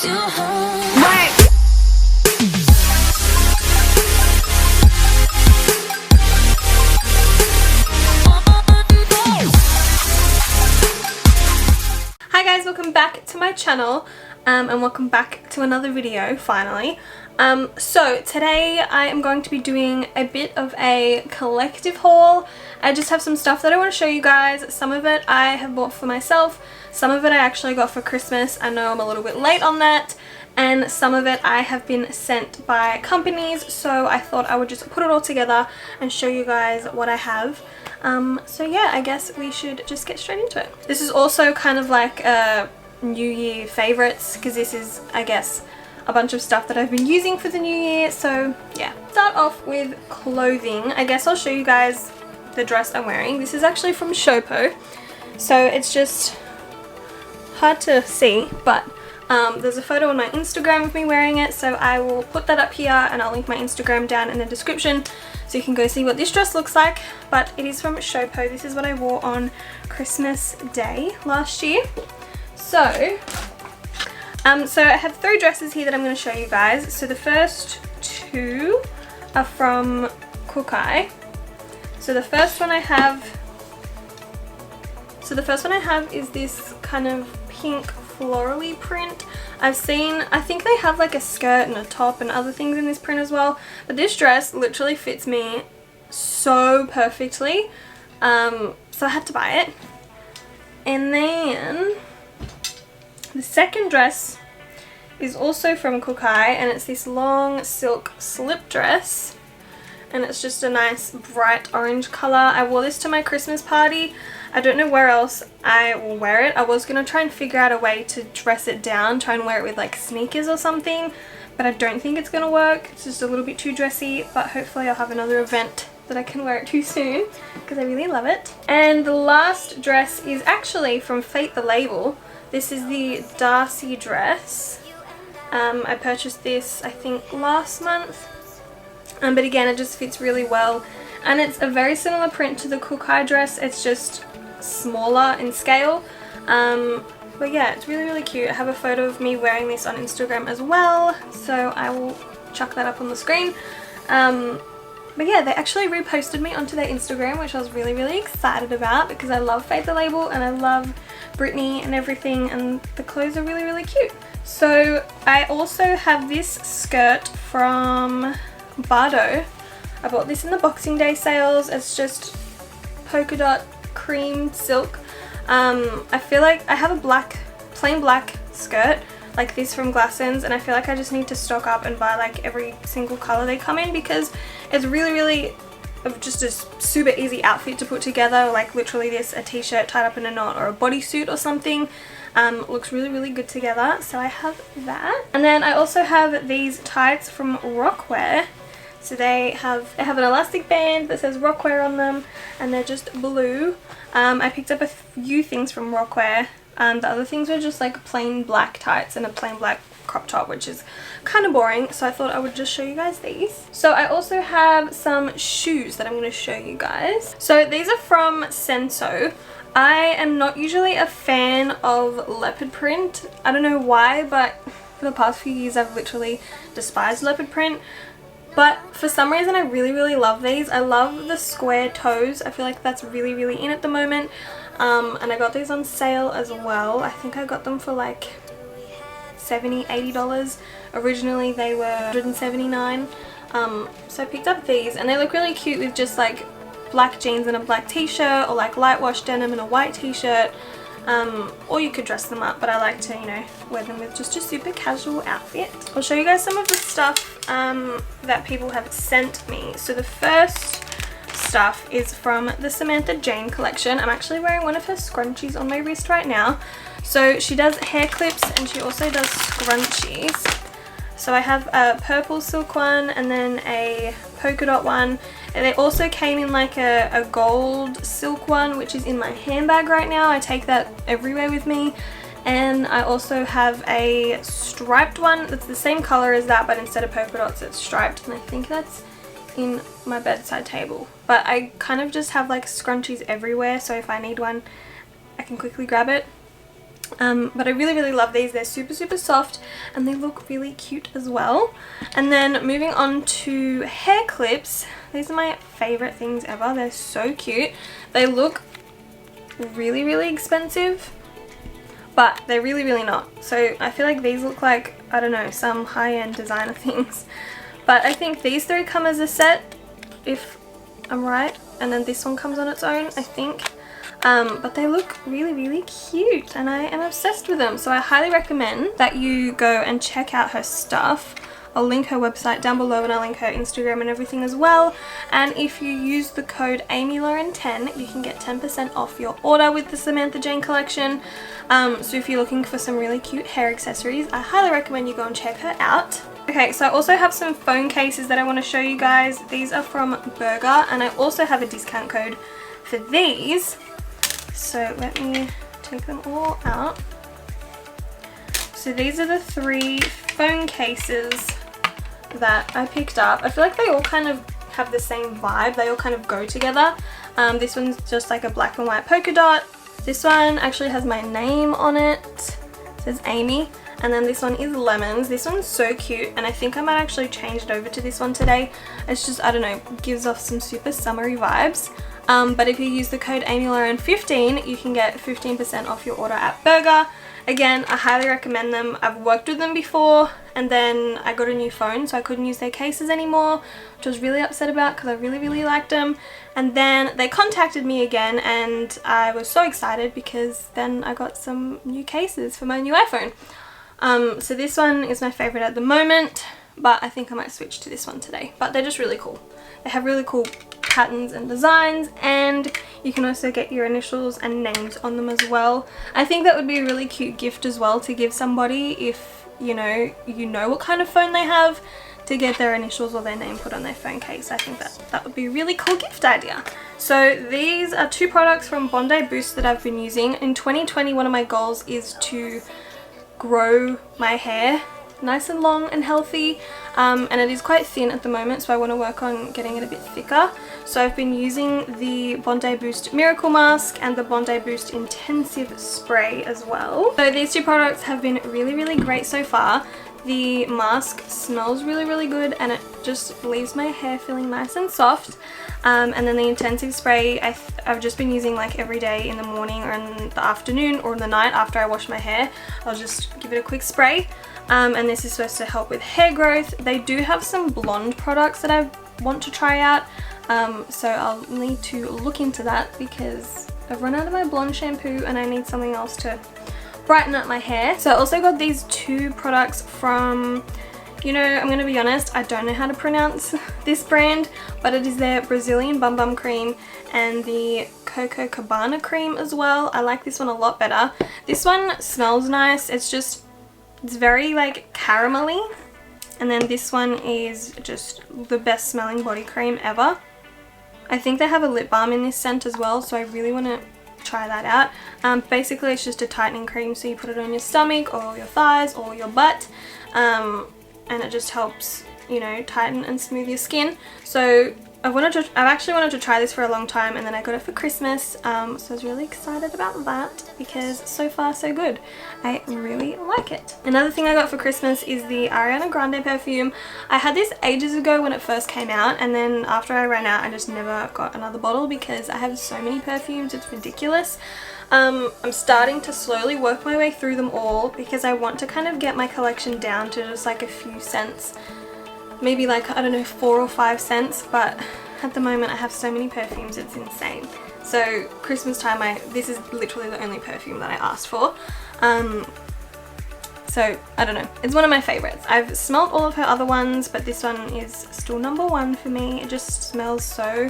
takes you home. Right. Hi guys, welcome back to my channel and welcome back to another video finally. So today I am going to be doing a bit of a collective haul. I just have some stuff that I want to show you guys. Some of it I have bought for myself, some of it I actually got for Christmas. I know I'm a little bit late on that, and some of it I have been sent by companies, so I thought I would just put it all together and show you guys what I have. So yeah, I guess we should just get straight into it. This is also kind of like New Year favorites, because this is, I guess, a bunch of stuff that I've been using for the new year. So yeah, start off with clothing. I guess I'll show you guys the dress I'm wearing. This is actually from Showpo, so it's just hard to see, but there's a photo on my Instagram of me wearing it, so I will put that up here and I'll link my Instagram down in the description so you can go see what this dress looks like. But it is from Showpo. This is what I wore on Christmas Day last year. So I have 3 dresses here that I'm going to show you guys. So the first 2 are from Kookai. So the first one I have is this kind of pink florally print. I think they have like a skirt and a top and other things in this print as well, but this dress literally fits me so perfectly, so I had to buy it. And then the second dress is also from Kookai, and it's this long silk slip dress, and it's just a nice bright orange color. I wore this to my Christmas party. I don't know where else I will wear it. I was going to try and figure out a way to dress it down, try and wear it with like sneakers or something, but I don't think it's going to work. It's just a little bit too dressy, but hopefully I'll have another event that I can wear it to soon, because I really love it. And the last dress is actually from Fate the Label. This is the Darcy dress. I purchased this I think last month, but again it just fits really well, and it's a very similar print to the Kookai dress. It's just smaller in scale, but yeah, it's really cute. I have a photo of me wearing this on Instagram as well, so I will chuck that up on the screen. But yeah, they actually reposted me onto their Instagram, which I was really excited about, because I love Fate the Label and I love Britney and everything, and the clothes are really cute. So I also have this skirt from Bardo. I bought this in the Boxing Day sales. It's just polka dot cream silk. I feel like I have a plain black skirt like this from Glassons, and I feel like I just need to stock up and buy like every single color they come in, because it's really just a super easy outfit to put together. Like literally this, a t-shirt tied up in a knot, or a bodysuit or something. Looks really good together, so I have that. And then I also have these tights from Rockwear. So they have an elastic band that says Rockwear on them, and they're just blue. I picked up a few things from Rockwear. The other things were just like plain black tights and a plain black crop top, which is kind of boring, so I thought I would just show you guys these. So I also have some shoes that I'm going to show you guys. So these are from Senso. I am not usually a fan of leopard print. I don't know why, but for the past few years I've literally despised leopard print. But for some reason I really love these. I love the square toes. I feel like that's really in at the moment. And I got these on sale as well. I think I got them for like $70, $80. Originally they were $179. So I picked up these, and they look really cute with just like black jeans and a black t-shirt, or like light wash denim and a white t-shirt. Or you could dress them up, but I like to, you know, wear them with just a super casual outfit. I'll show you guys some of the stuff that people have sent me. So the first stuff is from the Samantha Jane collection. I'm actually wearing one of her scrunchies on my wrist right now. So she does hair clips and she also does scrunchies. So I have a purple silk one and then a polka dot one, and they also came in like a gold silk one, which is in my handbag right now. I take that everywhere with me. And I also have a striped one that's the same color as that, but instead of polka dots it's striped, and I think that's in my bedside table. But I kind of just have like scrunchies everywhere, so if I need one I can quickly grab it. But I really love these. They're super soft and they look really cute as well. And then moving on to hair clips. These are my favorite things ever. They're so cute. They look really expensive, but they're really not. So I feel like these look like, I don't know, some high-end designer things. But I think these three come as a set, if I'm right. And then this one comes on its own, I think. But they look really cute and I am obsessed with them. So I highly recommend that you go and check out her stuff. I'll link her website down below and I'll link her Instagram and everything as well. And if you use the code AmyLauren10, you can get 10% off your order with the Samantha Jane collection. So if you're looking for some really cute hair accessories, I highly recommend you go and check her out. Okay, so I also have some phone cases that I want to show you guys. These are from Burger and I also have a discount code for these. So let me take them all out. So these are the 3 phone cases that I picked up. I feel like they all kind of have the same vibe. They all kind of go together. This one's just like a black and white polka dot. This one actually has my name on it. It says Amy. And then this one is Lemons. This one's so cute and I think I might actually change it over to this one today. It's just, I don't know, gives off some super summery vibes. But if you use the code AmyLauren15, you can get 15% off your order at Burger. Again, I highly recommend them. I've worked with them before and then I got a new phone so I couldn't use their cases anymore, which I was really upset about because I really liked them. And then they contacted me again and I was so excited because then I got some new cases for my new iPhone. So this one is my favorite at the moment, but I think I might switch to this one today. But they're just really cool. They have really cool patterns and designs, and you can also get your initials and names on them as well. I think that would be a really cute gift as well to give somebody if you know what kind of phone they have, to get their initials or their name put on their phone case. I think that would be a really cool gift idea. So these are 2 products from Bondi Boost that I've been using. In 2020, one of my goals is to grow my hair nice and long and healthy, and it is quite thin at the moment, so I want to work on getting it a bit thicker. So I've been using the Bondi Boost Miracle Mask and the Bondi Boost Intensive Spray as well. So these 2 products have been really great so far. The mask smells really good and it just leaves my hair feeling nice and soft. And then the intensive spray I've just been using like every day in the morning or in the afternoon or in the night after I wash my hair. I'll just give it a quick spray. And this is supposed to help with hair growth. They do have some blonde products that I want to try out. So I'll need to look into that because I've run out of my blonde shampoo and I need something else to brighten up my hair. So I also got these 2 products from, I'm gonna be honest, I don't know how to pronounce this brand, but it is their Brazilian Bum Bum Cream and the Coco Cabana cream as well. I like this one a lot better. This one smells nice. It's very like caramelly, and then this one is just the best smelling body cream ever. I think they have a lip balm in this scent as well, so I really want to try that out. Basically it's just a tightening cream, so you put it on your stomach or your thighs or your butt, and it just helps, tighten and smooth your skin. So I've actually wanted to try this for a long time, and then I got it for Christmas, so I was really excited about that because so far so good. I really like it. Another thing I got for Christmas is the Ariana Grande perfume. I had this ages ago when it first came out, and then after I ran out I just never got another bottle because I have so many perfumes, it's ridiculous. I'm starting to slowly work my way through them all because I want to kind of get my collection down to just like a few cents. Maybe like, I don't know, 4 or 5 cents, but at the moment I have so many perfumes, it's insane. So Christmas time, this is literally the only perfume that I asked for. So I don't know, it's one of my favorites. I've smelled all of her other ones, but this one is still #1 for me. It just smells so,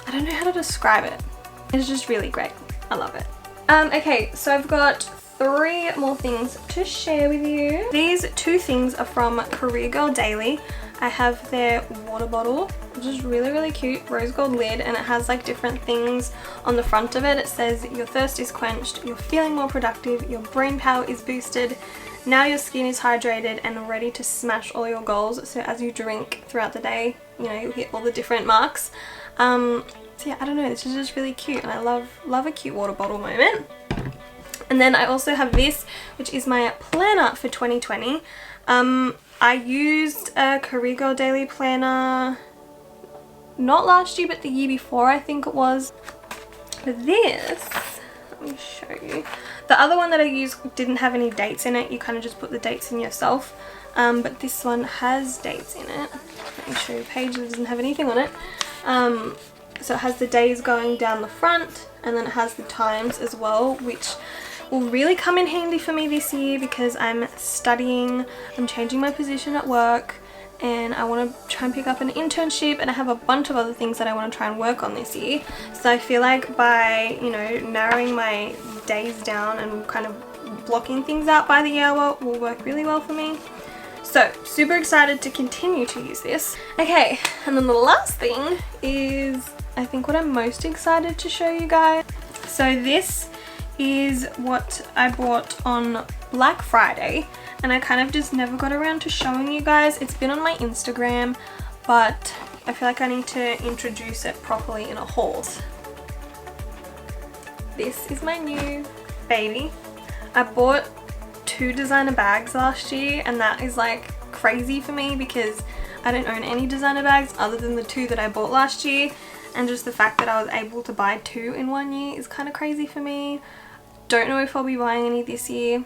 I don't know how to describe it. It's just really great. I love it. Okay, so I've got 3 more things to share with you. These 2 things are from Career Girl Daily. I have their water bottle, which is really cute, rose gold lid, and it has like different things on the front of it. It says your thirst is quenched, you're feeling more productive, your brain power is boosted, now your skin is hydrated and ready to smash all your goals. So as you drink throughout the day, you'll hit all the different marks. So yeah, I don't know, this is just really cute and I love a cute water bottle moment. And then I also have this, which is my planner for 2020. I used a Career Girl Daily Planner, not last year, but the year before, I think it was. But this, let me show you. The other one that I used didn't have any dates in it. You kind of just put the dates in yourself. But this one has dates in it. Let me show you a page that doesn't have anything on it. So it has the days going down the front, and then it has the times as well, which will really come in handy for me this year because I'm studying, I'm changing my position at work, and I want to try and pick up an internship, and I have a bunch of other things that I want to try and work on this year. So I feel like by, you know, narrowing my days down and kind of blocking things out by the hour will work really well for me. So super excited to continue to use this. Okay, and then the last thing is I think what I'm most excited to show you guys. So this is what I bought on Black Friday, and I kind of just never got around to showing you guys. It's been on my Instagram, but I feel like I need to introduce it properly in a haul. This is my new baby. I bought 2 designer bags last year, and that is like crazy for me because I don't own any designer bags other than the 2 that I bought last year, and just the fact that I was able to buy 2 in 1 year is kind of crazy for me. Don't know if I'll be buying any this year.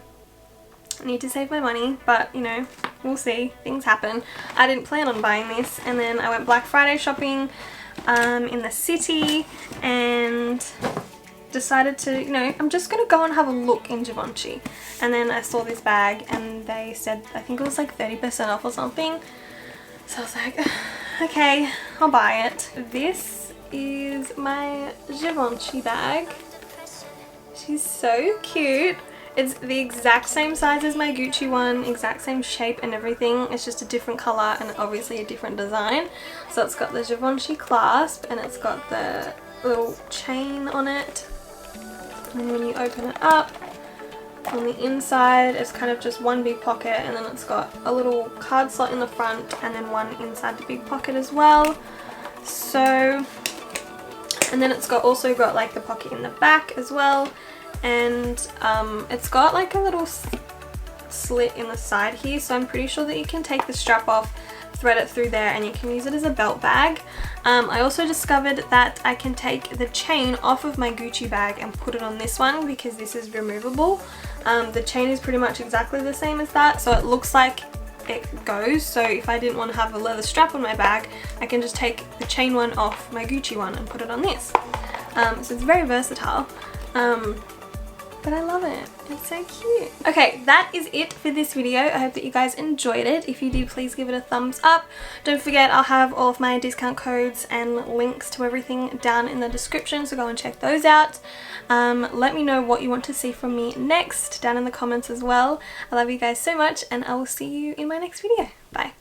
I need to save my money, but you know, we'll see. Things happen. I didn't plan on buying this, and then I went Black Friday shopping in the city and decided to, you know, I'm just gonna go and have a look in Givenchy, and then I saw this bag and they said, I think it was like 30% off or something, so I was like, okay, I'll buy it. This is my Givenchy bag. She's so cute. It's the exact same size as my Gucci one, exact same shape and everything. It's just a different color and obviously a different design. So it's got the Givenchy clasp, and it's got the little chain on it. And when you open it up, on the inside it's kind of just one big pocket, and then it's got a little card slot in the front and then one inside the big pocket as well. So, and then it's also got like the pocket in the back as well, and it's got like a little slit in the side here, so I'm pretty sure that you can take the strap off, thread it through there, and you can use it as a belt bag. I also discovered that I can take the chain off of my Gucci bag and put it on this one because this is removable. The chain is pretty much exactly the same as that, so it looks like it goes. So if I didn't want to have a leather strap on my bag, I can just take the chain one off my Gucci one and put it on this. So it's very versatile. But I love it. It's so cute. Okay, that is it for this video. I hope that you guys enjoyed it. If you did, please give it a thumbs up. Don't forget, I'll have all of my discount codes and links to everything down in the description, so go and check those out. Let me know what you want to see from me next down in the comments as well. I love you guys so much, and I will see you in my next video. Bye.